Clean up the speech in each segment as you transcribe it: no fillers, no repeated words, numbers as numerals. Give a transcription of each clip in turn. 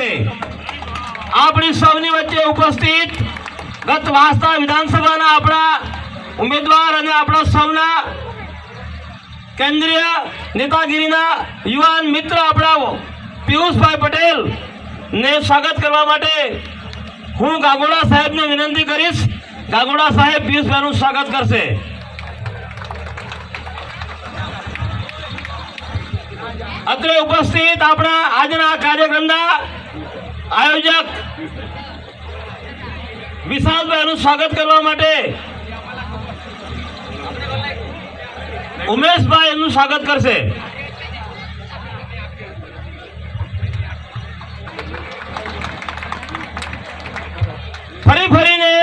છે। આપણી સૌની વચ્ચે ઉપસ્થિત ગત વાસ્તા વિધાનસભાના આપણા ઉમેદવાર અને આપણા સૌના કેન્દ્રીય નેતાગીરીના યુવાન મિત્ર આપણા પિયુષભાઈ પટેલ ને સ્વાગત કરવા માટે હું ગાગોડા સાહેબને વિનંતી કરીશ। ગાગોડા સાહેબ પિયુષભાઈનું સ્વાગત કરશે। અત્રે ઉપસ્થિત આપણા આજના કાર્યક્રમના આયોજક વિશાલભાઈનું સ્વાગત કરવા માટે ઉમેશભાઈ એનું સ્વાગત કરશે। ફરી ફરીને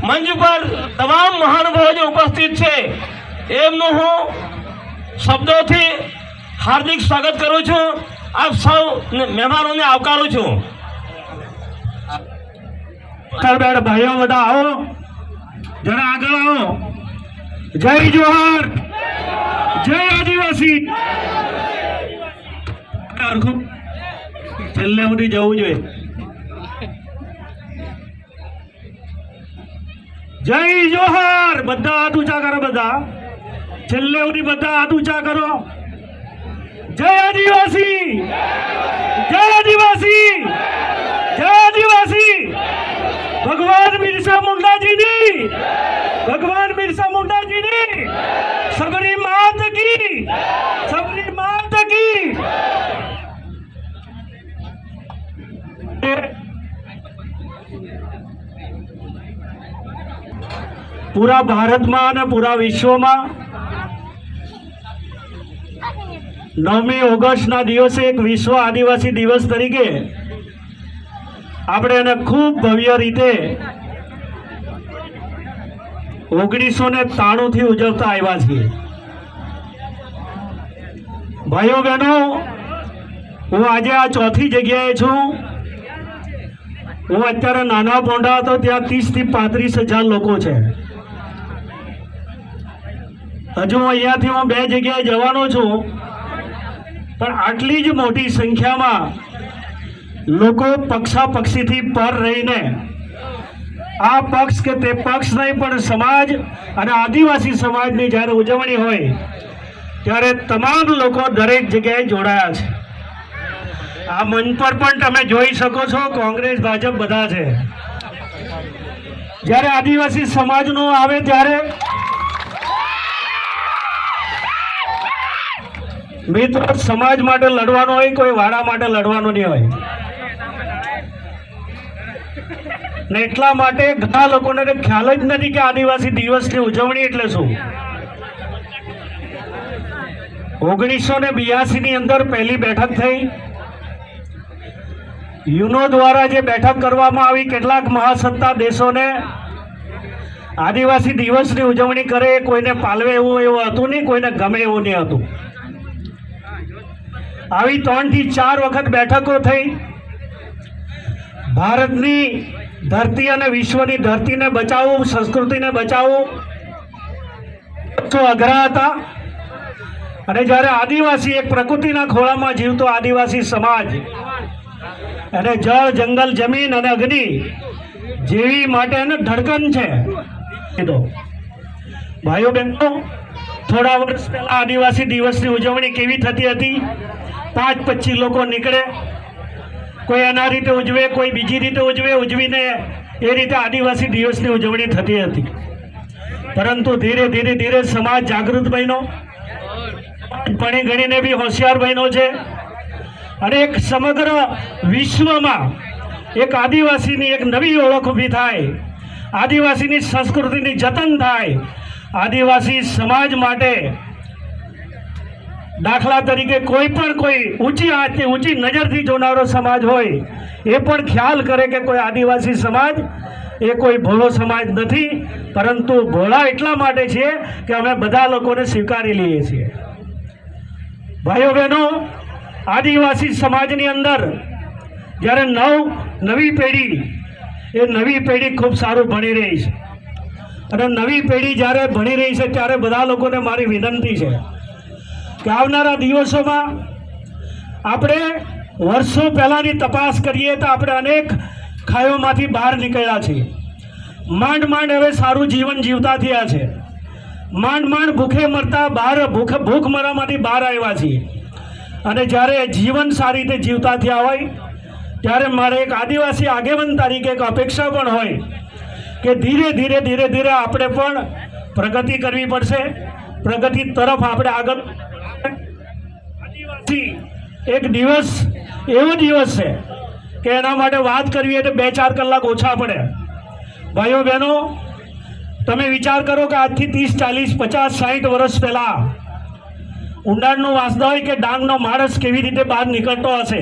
મંચ પર તમામ મહાનુભાવો જે ઉપસ્થિત છે એમનું હું શબ્દોથી હાર્દિક સ્વાગત કરું છું। આપ સૌ મહેમાનોને આવકારું છું। ભાઈઓ બધા આવો, જરા આગળ આવો। જય જોહાર, જય આદિવાસી। છેલ્લે સુધી જવું જોઈએ। જય જોહાર, બધા હાથ ઊંચા કરો। બધા છેલ્લે સુધી બધા હાથ ઊંચા કરો। જય આદિવાસી, જય આદિવાસી, જય આદિવાસી। ભગવાન બિરસા મુંડાજીની, ભગવાન બિરસા મુંડાજીની सबरी मात की, सबरी मात की। पूरा भारत में और पूरा विश्व में 9મી ઓગસ્ટના દિવસે એક વિશ્વ આદિવાસી દિવસ તરીકે આપણે એને ખૂબ ભવ્ય રીતે 1993 થી ઉજવતા આવ્યા છીએ। ભાઈઓ બહેનો, હું આજે આ ચોથી જગ્યાએ છું। હું અત્યારે નાના પોંડા હતો ત્યાં 30 થી 35,000 લોકો છે। હજુ અહીંયાથી હું 2 જગ્યાએ જવાનો છું, પણ આટલી જ મોટી સંખ્યામાં લોકો પક્ષાપક્ષીથી પર રહીને આ પક્ષ કે તે પક્ષ નહીં પણ સમાજ અને આદિવાસી સમાજની જ્યારે ઉજવણી હોય ત્યારે તમામ લોકો દરેક જગ્યાએ જોડાયા છે। આ મંચ પર પણ તમે જોઈ શકો છો, કોંગ્રેસ ભાજપ બધા છે। જ્યારે આદિવાસી સમાજનો આવે ત્યારે મિત્રો સમાજ માટે લડવાનો હોય, કોઈ વાડા માટે લડવાનો નહીં હોય। ને એટલા માટે ઘણા લોકોને ખ્યાલ જ નથી કે આદિવાસી દિવસની ઉજવણી એટલે શું। 1982 ની અંદર પહેલી બેઠક થઈ। યુનો દ્વારા જે બેઠક કરવામાં આવી, કેટલાક મહાસત્તા દેશોને આદિવાસી દિવસની ઉજવણી કરે, કોઈને પાલવે એવું હતું નહીં, કોઈને ગમે એવું નહીં હતું। આવી 3 થી 4 વખત બેઠકો થઈ। ભારતની ધરતી અને વિશ્વની ધરતીને બચાવવું, સંસ્કૃતિને બચાવવું તો અઘરા હતા। અને જ્યારે આદિવાસી એક પ્રકૃતિના ખોળામાં જીવતો આદિવાસી સમાજ અને જળ, જંગલ, જમીન અને અગ્નિ જેવી માટે એને ધડકન છે। ભાઈઓ બહેનો, થોડા વર્ષ પહેલા આદિવાસી દિવસની ઉજવણી કેવી થતી હતી? 5-25 લોકો નીકળે, કોઈ એના રીતે ઉજવે, કોઈ બીજી રીતે ઉજવે, ઉજવીને એ રીતે આદિવાસી દિવસની ઉજવણી થતી હતી। પરંતુ ધીરે ધીરે ધીરે સમાજ જાગૃત બન્યો, ભણી ગણીને બી હોશિયાર બન્યો છે અને એક સમગ્ર વિશ્વમાં એક આદિવાસીની એક નવી ઓળખ ઊભી થાય, આદિવાસીની સંસ્કૃતિની જતન થાય। આદિવાસી સમાજ માટે દાખલા તરીકે કોઈ ઊંચી આંચથી, ઊંચી નજરથી જોનારો સમાજ હોય એ પણ ખ્યાલ કરે કે કોઈ આદિવાસી સમાજ એ કોઈ ભોળો સમાજ નથી, પરંતુ ભોળા એટલા માટે છે કે અમે બધા લોકોને સ્વીકારી લઈએ છીએ। ભાઈઓ બહેનો, આદિવાસી સમાજની અંદર જ્યારે નવી પેઢી એ નવી પેઢી ખૂબ સારું ભણી રહી છે અને નવી પેઢી જ્યારે ભણી રહી છે ત્યારે બધા લોકોને મારી વિનંતી છે કે આવનારા દિવસોમાં આપણે વર્ષો પહેલાંની તપાસ કરીએ તો આપણે અનેક ખાઈઓમાંથી બહાર નીકળ્યા છીએ. માંડ માંડ હવે સારું જીવન જીવતા થયા છે. માંડ માંડ ભૂખે મરતા ભૂખ મરામાંથી બહાર આવ્યા છીએ. અને જ્યારે જીવન સારી રીતે જીવતા થયા હોય ત્યારે મારે એક આદિવાસી આગેવાન તરીકે એક અપેક્ષા પણ હોય કે ધીરે ધીરે આપણે પણ પ્રગતિ કરવી પડશે. પ્રગતિ તરફ આપણે આગળ. આદિવાસી એક દિવસ એવો દિવસ છે કે એના માટે વાત કરવી એટલે 2-4 કલાક ઓછા પડે. ભાઈઓ બહેનો, તમે વિચાર કરો કે આજથી 30, 40, 50, 60 વર્ષ પહેલાં ઊંડાણનો વાંસદા હોય કે ડાંગનો માણસ કેવી રીતે બહાર નીકળતો હશે.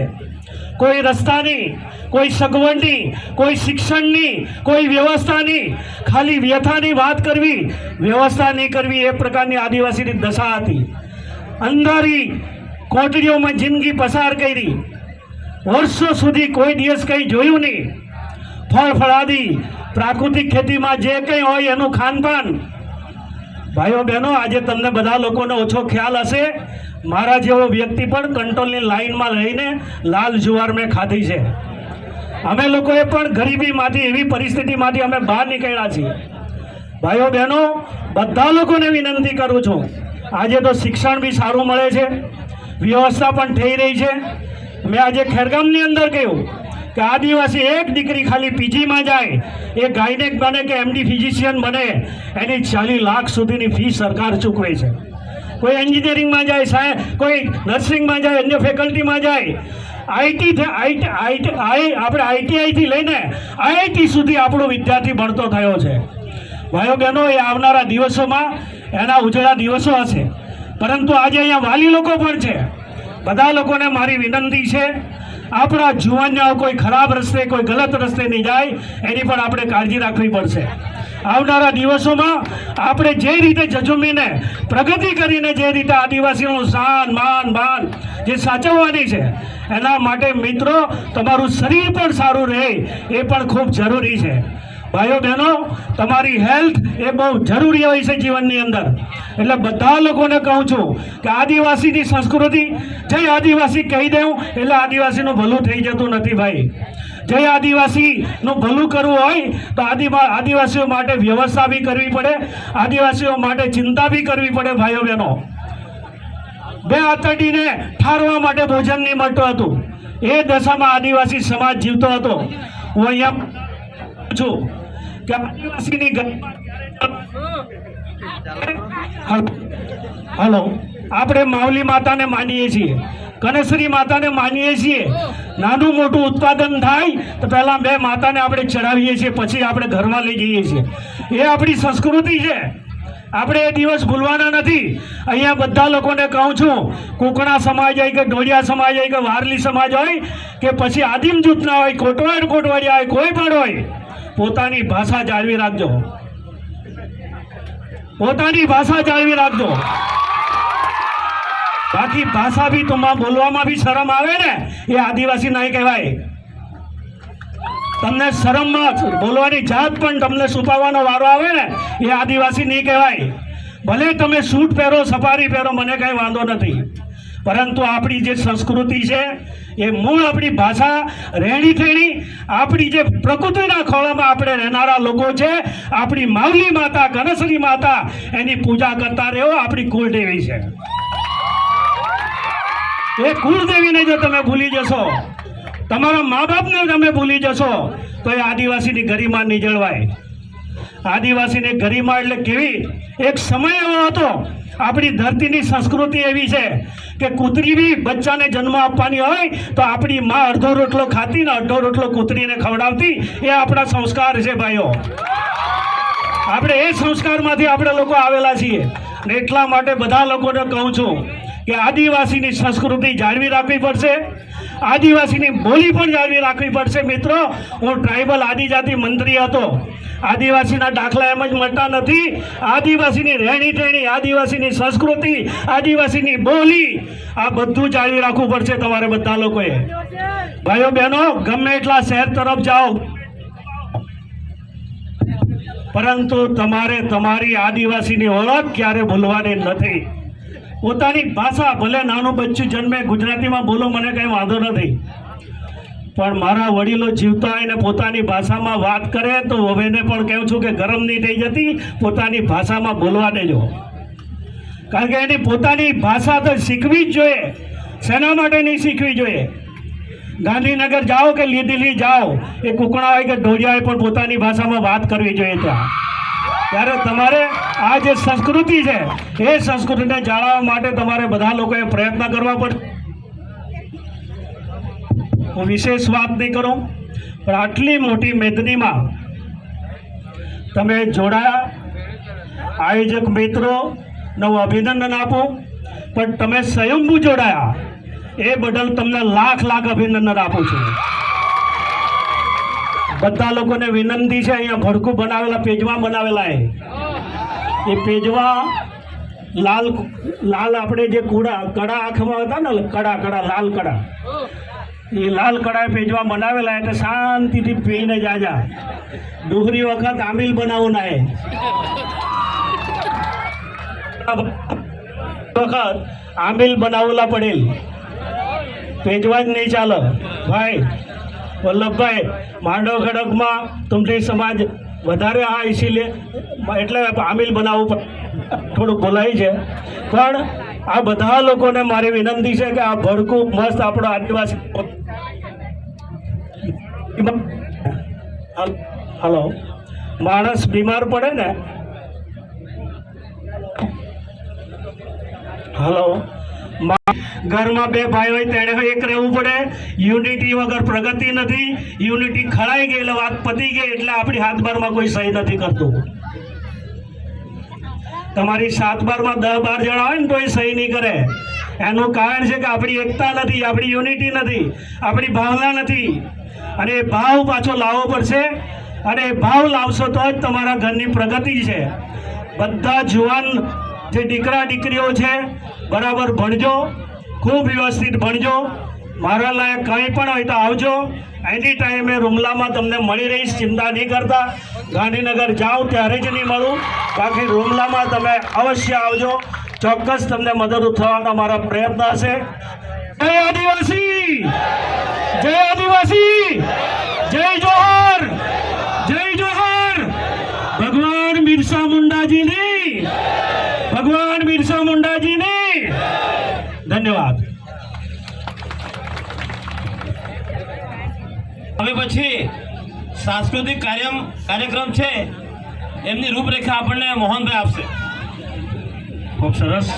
કોઈ રસ્તાની, કોઈ સગવડની, કોઈ શિક્ષણની, કોઈ વ્યવસ્થાની, ખાલી વ્યથાની વાત કરવી, વ્યવસ્થા નહીં કરવી, એ પ્રકારની આદિવાસીની દશા હતી. અંધારી કોટડીઓમાં જિંદગી પસાર કરી. વર્ષો સુધી કોઈ દિવસ કંઈ જોયું નહીં. ફળફળાદી પ્રાકૃતિક ખેતીમાં જે કંઈ હોય એનું ખાનપાન. ભાઈઓ બહેનો, આજે તમને બધા લોકોને ઓછો ખ્યાલ હશે, મારા જેવો વ્યક્તિ પણ કંટ્રોલની લાઈનમાં રહીને લાલ જુવાર મેં ખાધી છે. અમે લોકોએ પણ ગરીબીમાંથી, એવી પરિસ્થિતિમાંથી અમે બહાર નીકળ્યા છીએ. ભાઈઓ બહેનો, બધા લોકોને વિનંતી કરું છું, આજે તો શિક્ષણ બી સારું મળે છે, વ્યવસ્થા પણ થઈ રહી છે. મેં આજે ખેરગામની અંદર કહ્યું કે આદિવાસી એક દીકરી ખાલી પીજીમાં જાય, એ ગાયનેક બને કે એમડી ફિઝિશિયન બને, એની 40 લાખ સુધીની ફી સરકાર ચૂકવે છે. કોઈ એન્જિનિયરિંગમાં જાય, કોઈ નર્સિંગમાં જાય, અન્ય ફેકલ્ટીમાં જાય, આપણે આઈટીઆઈથી લઈને આઈઆઈટી સુધી આપણો વિદ્યાર્થી ભણતો થયો છે. ભાઈઓ બહેનો, એ આવનારા દિવસોમાં એના ઉજળા દિવસો હશે. પરંતુ આજે અહીંયા વાલી લોકો પણ છે. બધા લોકોને મારી વિનંતી છે, આપણા જુવાનીઓ કોઈ ખરાબ રસ્તે, કોઈ ગલત રસ્તે નહીં જાય, એની પણ આપણે કાળજી રાખવી પડશે. આવનારા દિવસોમાં આપણે જે રીતે ઝઝૂમીને પ્રગતિ કરીને જે રીતે આદિવાસીનું શાન, માન, બાન જે સાચવવાની છે, એના માટે મિત્રો તમારું શરીર પણ સારું રહે એ પણ ખૂબ જરૂરી છે. ભાઈઓ બહેનો, તમારી હેલ્થ એ બહુ જરૂરી હોય છે જીવનની અંદર. એટલે બધા લોકોને કહું છું કે આદિવાસીની સંસ્કૃતિ, જય આદિવાસી કહી દઉં એટલે આદિવાસીનું ભલું થઈ જતું નથી ભાઈ. જય આદિવાસીનું ભલું કરવું હોય તો આદિવાસીઓ માટે વ્યવસ્થા બી કરવી પડે, આદિવાસીઓ માટે ચિંતા બી કરવી પડે. ભાઈઓ બહેનો, 2 આતરડીને ઠારવા માટે ભોજન નહીં મળતું હતું, એ દશામાં આદિવાસી સમાજ જીવતો હતો. હું અહીંયા છું કે આદિવાસીની હલો, આપણે માવલી માતાને માનીએ છીએ, કનેશ્વરી માતાને માનીએ છીએ. નાનું મોટું ઉત્પાદન થાય તો પહેલાં 2 માતાને આપણે ચડાવીએ છીએ, પછી આપણે ઘરમાં લઈ જઈએ છીએ. એ આપણી સંસ્કૃતિ છે, આપણે એ દિવસ ભૂલવાના નથી. અહીંયા બધા લોકોને કહું છું, કુકણા સમાજ હોય કે ઢોળિયા સમાજ હોય કે વારલી સમાજ હોય કે પછી આદિમ જૂથના હોય, કોટવાડિયા હોય, કોઈ પણ હોય, પોતાની ભાષા જાળવી રાખજો. પોતાની ભાષા જાળવી રાખજો. બાકી ભાષા બી તમારે બોલવામાં બી શરમ આવે ને, એ આદિવાસી નહીં કહેવાય. તમને શરમમાં બોલવાની જાત પણ તમને છુપાવવાનો વારો આવે ને, એ આદિવાસી નહીં કહેવાય. ભલે તમે સૂટ પહેરો, સફારી પહેરો, મને કંઈ વાંધો નથી, પરંતુ આપણી જે સંસ્કૃતિ છે, એ મૂળ આપણી ભાષા, રહેણી ખેણી, આપણી જે પ્રકૃતિના ખોળામાં આપણે રહેનારા લોકો છે, આપણી માવલી માતા, કનેશ્વરી માતા, એની પૂજા કરતા રહો. આપણી કુળદેવી છે. એ કુળદેવીને જો તમે ભૂલી જશો, તમારા મા બાપને તમે ભૂલી જશો, તો એ આદિવાસીની ગરિમા નહીં જળવાય. આદિવાસીની ગરિમા એટલે કેવી? એક સમય એવો હતો, આપણી ધરતીની સંસ્કૃતિ એવી છે કે કૂતરી બી બચ્ચાને જન્મ આપવાની હોય તો આપણી માં અડધો રોટલો ખાતી ને અડધો રોટલો કૂતરીને ખવડાવતી. એ આપણા સંસ્કાર છે ભાઈઓ. આપણે એ સંસ્કારમાંથી આપણે લોકો આવેલા છીએ. ને એટલા માટે બધા લોકોને કહું છું કે આદિવાસીની સંસ્કૃતિ જાળવી રાખવી પડશે, આદિવાસીની બોલી પણ જાળવી રાખવી પડશે. મિત્રો, હું ટ્રાઇબલ આદિજાતિ મંત્રી હતો. આદિવાસીના દાખલા એમ જ મળતા નથી. આદિવાસીની રહેણી કહેણી, આદિવાસીની સંસ્કૃતિ, આદિવાસીની બોલી, આ બધું જાળવી રાખવું પડશે તમારે બધા લોકોએ. ભાઈઓ બહેનો, ગમે એટલા શહેર તરફ જાઓ, પરંતુ તમારે તમારી આદિવાસીની ઓળખ ક્યારે ભૂલવાની નથી. પોતાની ભાષા, ભલે નાનું બચ્ચું જન્મે ગુજરાતીમાં બોલો, મને કંઈ વાંધો નથી, પણ મારા વડીલો જીવતા હોય ને પોતાની ભાષામાં વાત કરે તો હવેને પણ કહું છું કે ગરમ નહીં થઈ જતી, પોતાની ભાષામાં બોલવા દેજો. કારણ કે એની પોતાની ભાષા તો શીખવી જ જોઈએ. શેના માટે નહીં શીખવી જોઈએ? ગાંધીનગર જાઓ કે લીધેલી જાઓ, એ કુકણા હોય કે ઢોળિયા હોય, પણ પોતાની ભાષામાં વાત કરવી જોઈએ. ત્યારે તમારે આ જે સંસ્કૃતિ છે એ સંસ્કૃતિને જાળવવા માટે તમારે બધા લોકોએ પ્રયત્ન કરવા પડશે. હું વિશેષ વાત નહીં કરું, પણ આટલી મોટી મેદનીમાં તમે જોડાયા, આયોજક મિત્રોને હું અભિનંદન આપું, પણ તમે સ્વયંભૂ જોડાયા એ બદલ તમને લાખ લાખ અભિનંદન આપું છું. બધા લોકોને વિનંતી છે, અહીંયા ભડકું બનાવેલા પેજવા બનાવેલા એ પેજવા લાલ લાલ આપણે જે કડા આંખમાં હતા ને, કડા લાલ કડા, એ લાલ કડા પેજવા બનાવેલા એટલે શાંતિથી પીને જાજા. ડુંગળી વખત આંબીલ બનાવવું ના, વખત આંબીલ બનાવેલા પડેલ, પેજવા જ નહીં ચાલે. ભાઈ વલ્લભભાઈ, માંડવ ખડકમાં તુમથી સમાજ વધારે હા, ઇસીલે એટલે આમિલ બનાવવું થોડુંક બોલાય છે. પણ આ બધા લોકોને મારી વિનંતી છે કે આ ભડકું મસ્ત આપણો આદિવાસી, હલો, માણસ બીમાર પડે ને, હલો, ઘરમાં બે ભાઈ હોય તેણે એક રહેવું પડે. યુનિટી વગર પ્રગતિ નથી. યુનિટી ખડાઈ ગઈ એટલે વાત પતી ગઈ, એટલે આપણી હાથબારમાં કોઈ સહી નથી કરતું. તમારી 7-12માં 10-12 જણા હોય ને તો એ સહી નહીં કરે. એનું કારણ છે કે આપણી એકતા નથી, આપણી યુનિટી નથી, આપણી ભાવના નથી. અને એ ભાવ પાછો લાવવો પડશે, અને એ ભાવ લાવશો તો જ તમારા ઘરની પ્રગતિ છે. બધા જુવાન જે દીકરા દીકરીઓ છે, બરાબર ભણજો, ખૂબ વ્યવસ્થિત ભણજો. મારા લાયક કંઈ પણ હોય તો આવજો. એની ટાઈમે રૂમલામાં તમને મળી રહીશ, ચિંતા નહીં કરતા. ગાંધીનગર જાઓ ત્યારે જ નહીં મળું, બાકી રૂમલામાં તમે અવશ્ય આવજો. ચોક્કસ તમને મદદરૂપ થવાનો મારા પ્રયત્ન હશે. જય આદિવાસી, જય આદિવાસી, જય જોહર, જય જોહર. ભગવાન બિરસા મુંડાજીની, ભગવાન બિરસા મુંડાજીની ધન્યવાદ. હવે પછી સાંસ્કૃતિક કાર્યક્રમ છે, એમની રૂપરેખા આપણને મોહનભાઈ આપશે. ખૂબ સરસ.